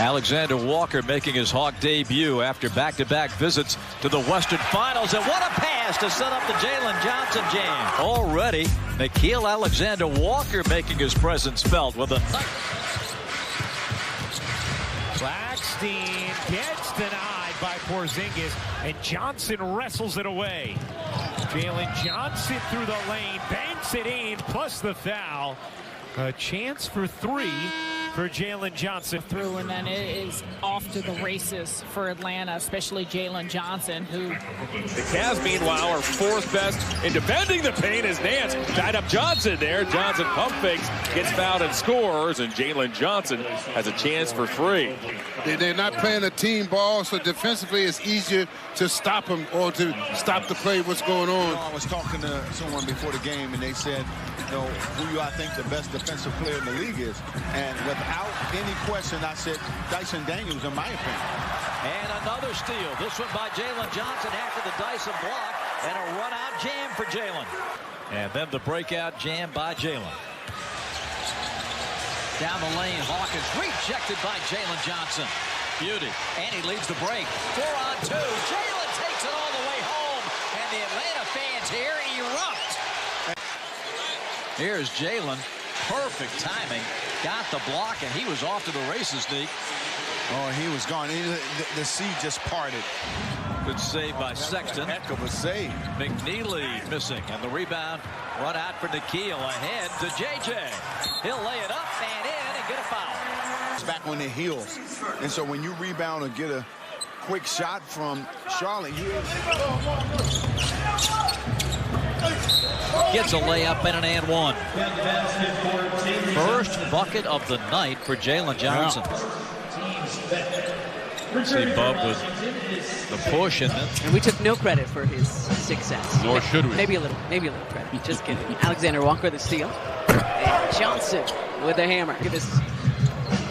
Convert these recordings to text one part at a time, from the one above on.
Alexander Walker making his Hawk debut after back-to-back visits to the Western Finals. And what a pass to set up the Jalen Johnson jam. Already, Nickeil Alexander-Walker making his presence felt with a... Blackstein gets denied by Porzingis, and Johnson wrestles it away. Jalen Johnson through the lane, banks it in, plus the foul. A chance for three for Jalen Johnson. Through, and then it is off to the races for Atlanta, especially Jalen Johnson, who... The Cavs, meanwhile, are fourth best in defending the paint as Nance tied up Johnson there. Johnson pump fakes, gets fouled and scores, and Jalen Johnson has a chance for free. They're not playing a team ball, so defensively it's easier to stop them or to stop the play what's going on. I was talking to someone before the game, and they said, you know, who I think the best defensive player in the league is. And without any question, I said Dyson Daniels, in my opinion. And another steal. This one by Jalen Johnson after the Dyson block. And a run-out jam for Jalen. And then the breakout jam by Jalen. Down the lane, Hawkins rejected by Jalen Johnson. Beauty. And he leads the break. 4-on-2. Jalen takes it all the way home. And the Atlanta fans here erupt. Here's Jalen. Perfect timing. Got the block, and he was off to the races, Nick. Oh, he was gone. The sea just parted. Good save by Sexton. Heck of a save. McNeely missing, and the rebound run out for Nickeil. Ahead to JJ. He'll lay it up and in and get a foul. It's back on their heels. And so when you rebound or get a quick shot from Charlotte, gets a layup and an and one. First bucket of the night for Jalen Johnson. See Bub with the push and we took no credit for his success. Nor should we. Maybe a little credit. Just kidding. Alexander Walker the steal. And Johnson with the hammer. Look at this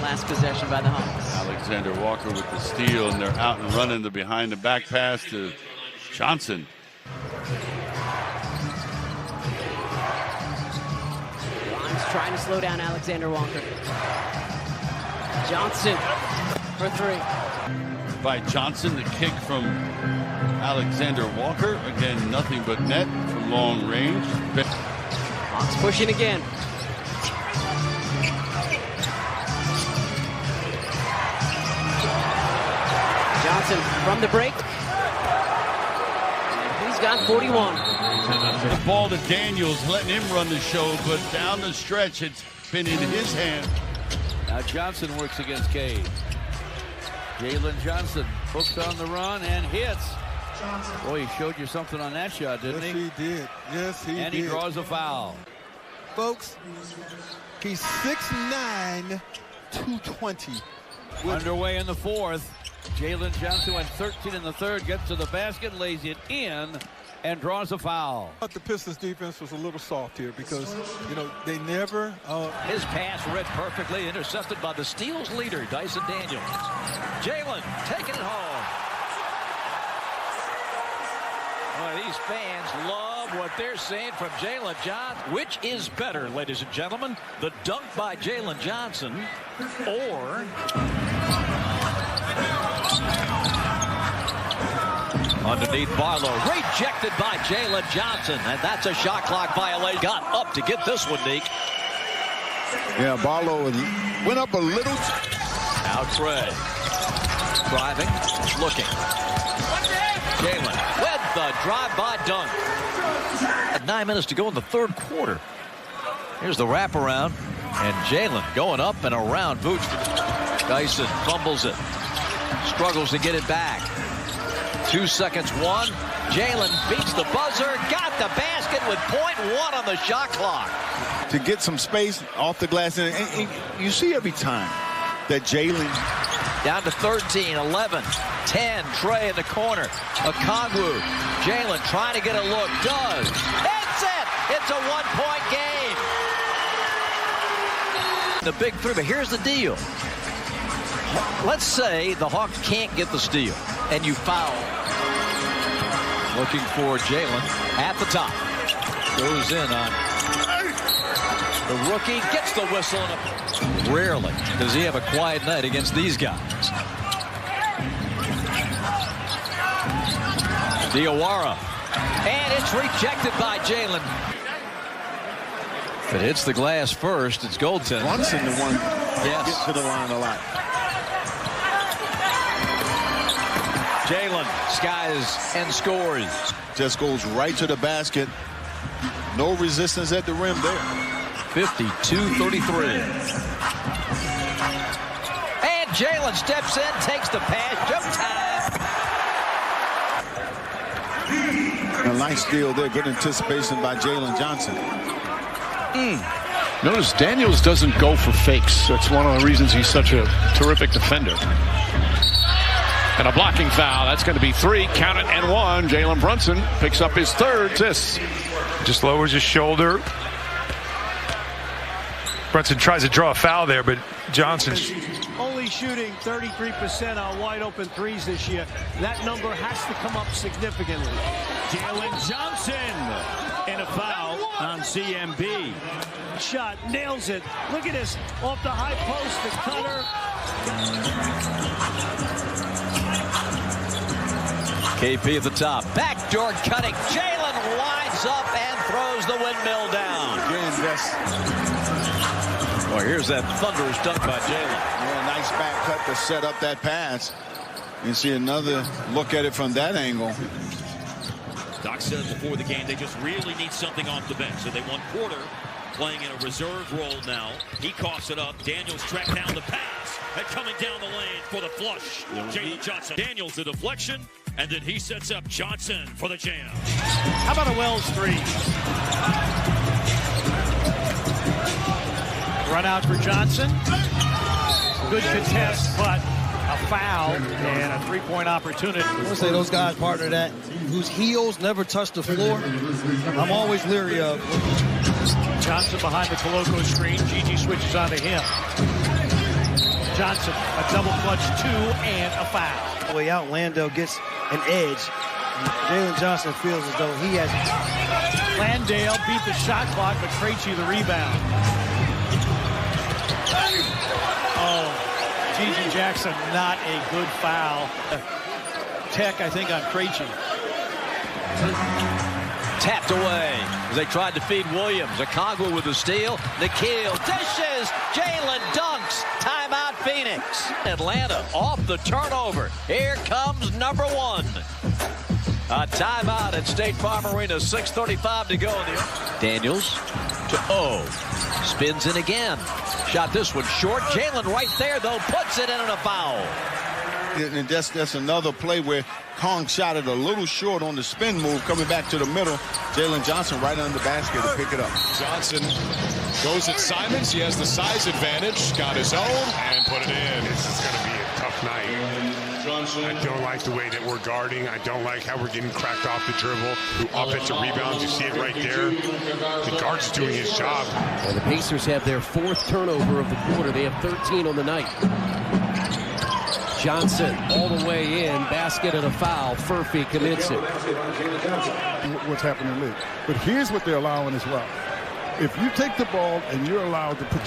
last possession by the Hawks. Alexander Walker with the steal, and they're out and running the behind the back pass to Johnson. Trying to slow down Alexander Walker. Johnson for three. By Johnson, the kick from Alexander Walker. Again, nothing but net from long range. Hawks pushing again. Johnson from the break. He's got 41. The ball to Daniels, letting him run the show, but down the stretch, it's been in his hand. Now Johnson works against Cade. Jalen Johnson hooked on the run and hits. Boy, he showed you something on that shot, didn't he? Yes, he did. Yes, he did. And he draws a foul. Folks, he's 6'9", 220. Underway in the fourth. Jalen Johnson went 13 in the third, gets to the basket, lays it in, and draws a foul. But the Pistons defense was a little soft here because, you know, they never... His pass read perfectly, intercepted by the steals leader, Dyson Daniels. Jalen taking it home. Well, these fans love what they're seeing from Jalen Johnson. Which is better, ladies and gentlemen, the dunk by Jalen Johnson or... Underneath Barlow, rejected by Jalen Johnson, and that's a shot clock violation. Got up to get this one, Deke. Yeah, Barlow went up a little. Now Trey, driving, looking. Jalen with the drive-by dunk. At 9 minutes to go in the third quarter. Here's the wraparound, and Jalen going up and around Vooch. Dyson fumbles it, struggles to get it back. 2 seconds, one. Jalen beats the buzzer, got the basket with .1 on the shot clock. To get some space off the glass, and you see every time that Jalen... Down to 13, 11, 10, Trey in the corner. Okongwu, Jalen trying to get a look, does. That's it! It's a one-point game. The big three, but here's the deal. Let's say the Hawks can't get the steal, and you foul. Looking for Jalen at the top. Goes in on The rookie gets the whistle. Rarely does he have a quiet night against these guys. Diawara. And it's rejected by Jalen. If it hits the glass first, it's goaltending. Brunson, the one that gets to the line a lot. Jalen skies and scores. Just goes right to the basket. No resistance at the rim there. 52-33. And Jalen steps in, takes the pass. Showtime. A nice steal there. Good anticipation by Jalen Johnson. Notice Daniels doesn't go for fakes. That's one of the reasons he's such a terrific defender. And a blocking foul. That's going to be 3. Count it and 1. Jalen Brunson picks up his 3rd assist. Just lowers his shoulder. Brunson tries to draw a foul there, but Johnson's only shooting 33% on wide open threes this year. That number has to come up significantly. Jalen Johnson and a foul on CMB. Shot, nails it. Look at this, off the high post, the cutter. KP at the top. Backdoor cutting. Jalen winds up and throws the windmill down. Again, that's... Well, here's that thunderous dunk by Jalen. Yeah, nice back cut to set up that pass. You see another look at it from that angle. Doc said before the game they just really need something off the bench. So they want Porter playing in a reserve role now. He coughs it up. Daniels tracked down the pass and coming down the lane for the flush. Jaylen Johnson. Daniels the deflection, and then he sets up Johnson for the jam. How about a Wells 3? Run out for Johnson. Good contest, but a foul and a 3-point opportunity. I want to say those guys, partner, that whose heels never touch the floor, I'm always leery of. Johnson behind the Coloco screen. Gigi switches onto him. Johnson, a double clutch 2 and a foul. The way out, Landale gets an edge. Jalen Johnson feels as though he has. Landale beat the shot clock, but Krejci the rebound. Oh, Gigi Jackson, not a good foul. Tech, I think, on Krejci. Tapped away as they tried to feed Williams. Okongwu with the steal. Nikhil dishes. Jalen dunks. Timeout Phoenix. Atlanta off the turnover. Here comes number 1. A timeout at State Farm Arena. 6:35 to go. Daniels to O. Spins in again. Shot this one short. Jalen right there, though, puts it in and a foul. And that's another play where Kong shot it a little short on the spin move, coming back to the middle. Jalen Johnson right under the basket to pick it up. Johnson goes at Simons. He has the size advantage. Got his own and put it in. This is going to be a tough night. I don't like the way that we're guarding. I don't like how we're getting cracked off the dribble. Offensive rebounds, you see it right there. The guard's doing his job. And the Pacers have their 4th turnover of the quarter. They have 13 on the night. Johnson all the way in, basket and a foul. Furphy commits it. What's happening in the league. But here's what they're allowing as well. If you take the ball and you're allowed to put...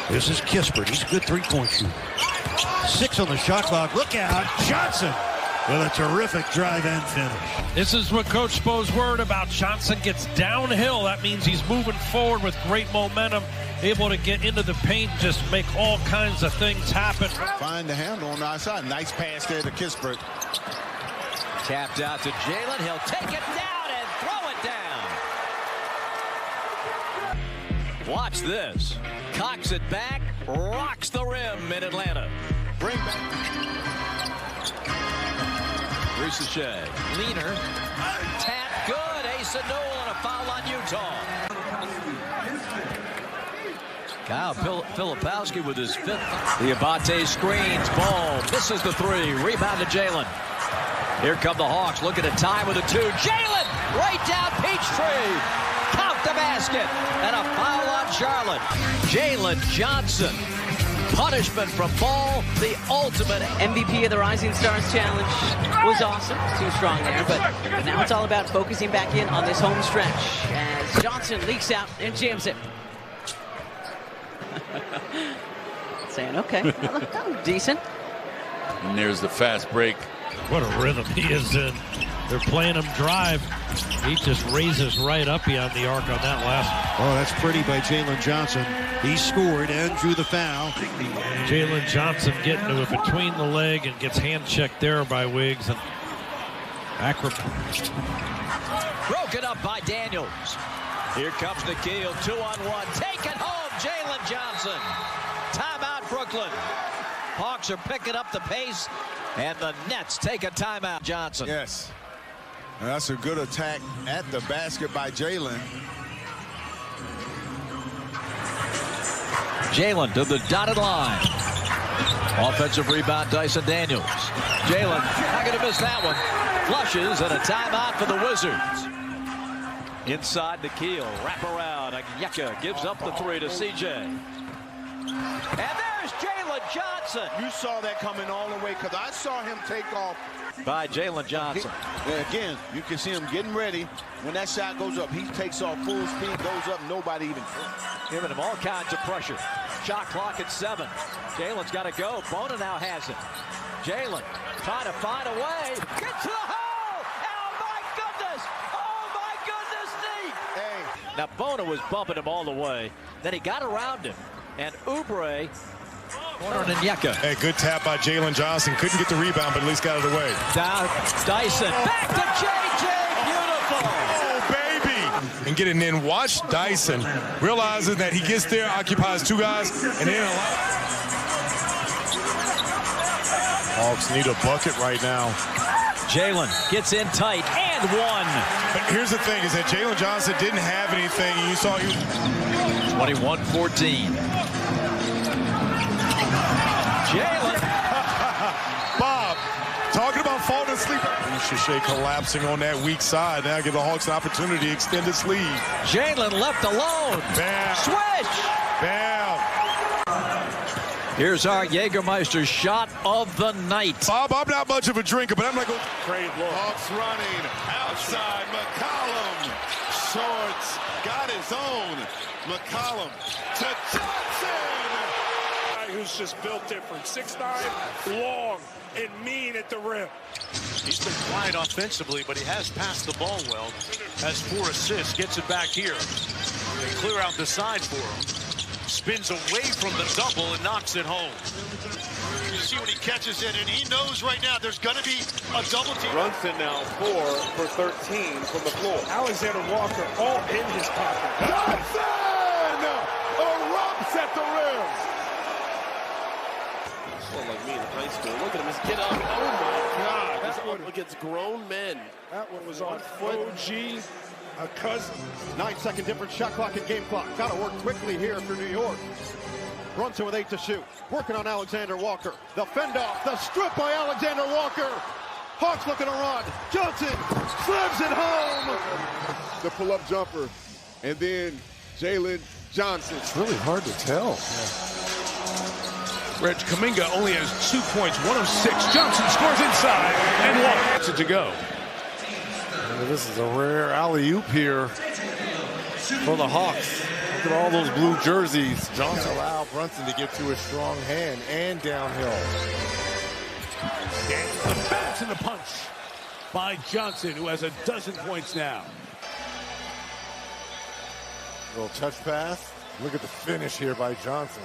This is Kispert. He's a good 3-point shooter. 6 on the shot clock. Look out. Johnson with a terrific drive and finish. This is what Coach Spo's word about. Johnson gets downhill. That means he's moving forward with great momentum, able to get into the paint, just make all kinds of things happen. Find the handle on the outside. Nice pass there to Kispert. Tapped out to Jalen. He'll take it down and throw it down. Watch this. Cocks it back, rocks the rim in Atlanta. Bring back. Rusichet, leaner, tap, good. Asa Newell and a foul on Utah. Kyle Filipowski with his 5th. The Abate screens, ball, misses the 3, rebound to Jalen. Here come the Hawks, looking at time with a 2. Jalen, right down Peachtree. Count the basket, and a foul on Charlotte. Jalen Johnson. Punishment from Ball, the ultimate MVP of the Rising Stars Challenge was awesome. Too strong there, but now it's all about focusing back in on this home stretch. As as Johnson leaks out and jams it. Saying, okay, I'm decent. And there's the fast break. What a rhythm he is in. They're playing him drive. He just raises right up beyond the arc on that last one. Oh, that's pretty by Jalen Johnson. He scored and drew the foul. Jalen Johnson getting to it between the leg and gets hand checked there by Wiggs. And broken up by Daniels. Here comes Nikhil, 2-on-1. Take it home, Jalen Johnson. Timeout, Brooklyn. Hawks are picking up the pace, and the Nets take a timeout. Johnson. Yes. And that's a good attack at the basket by Jalen. Jalen to the dotted line. Offensive rebound, Dyson Daniels. Jalen, not going to miss that one. Flushes, and a timeout for the Wizards. Inside Nikhil, wrap around. Onyeka gives up the three to CJ. And there's Jalen Johnson. You saw that coming all the way because I saw him take off. By Jalen Johnson. Again, you can see him getting ready. When that shot goes up, he takes off full speed, goes up, nobody even. Giving him all kinds of pressure. Shot clock at 7. Jalen's got to go. Bona now has it. Jalen trying to find a way. Get to the hole. Oh, my goodness. Hey. Now, Bona was bumping him all the way. Then he got around him. And Oubre cornered Onyeka. Hey, good tap by Jalen Johnson. Couldn't get the rebound, but at least got it away. Down, Dyson. Back to JJ. Beautiful. Oh, baby. And getting in. Watch Dyson. Realizing that he gets there, occupies 2 guys, and then Hawks need a bucket right now. Jalen gets in tight and one. But here's the thing, is that Jalen Johnson didn't have anything. You saw he 21-14. Jalen. Bob, talking about falling asleep. Shea collapsing on that weak side. Now give the Hawks an opportunity to extend its lead. Jalen left alone. Bam. Switch. Bam. Here's our Jägermeister shot of the night. Bob, I'm not much of a drinker, but I'm like, great look. Hawks running outside. McCollum. Shorts. Got his own. McCollum to Johnson. Who's just built different. 6'9", long, and mean at the rim. He's been quiet offensively, but he has passed the ball well. Has 4 assists, gets it back here. They clear out the side for him. Spins away from the double and knocks it home. You see when he catches it, and he knows right now there's going to be a double team. Brunson now 4 for 13 from the floor. Alexander Walker all in his pocket. Johnson erupts at the rim. Like me in high school. Look at him, just get up. Oh my God. That's up against grown men. That one was on foot. OG, a cousin. 9-second difference, shot clock and game clock. Got to work quickly here for New York. Brunson with 8 to shoot. Working on Alexander Walker. The fend off, the strip by Alexander Walker. Hawks looking to run. Johnson slams it home. The pull-up jumper. And then Jalen Johnson. It's really hard to tell. Reg Kuminga only has 2 points, 1 of 6. Johnson scores inside and 1. That's it to go. This is a rare alley-oop here for the Hawks. Look at all those blue jerseys. Johnson allowed Brunson to get to his strong hand and downhill. The bounce and the punch by Johnson, who has 12 points now. Little touch pass. Look at the finish here by Johnson.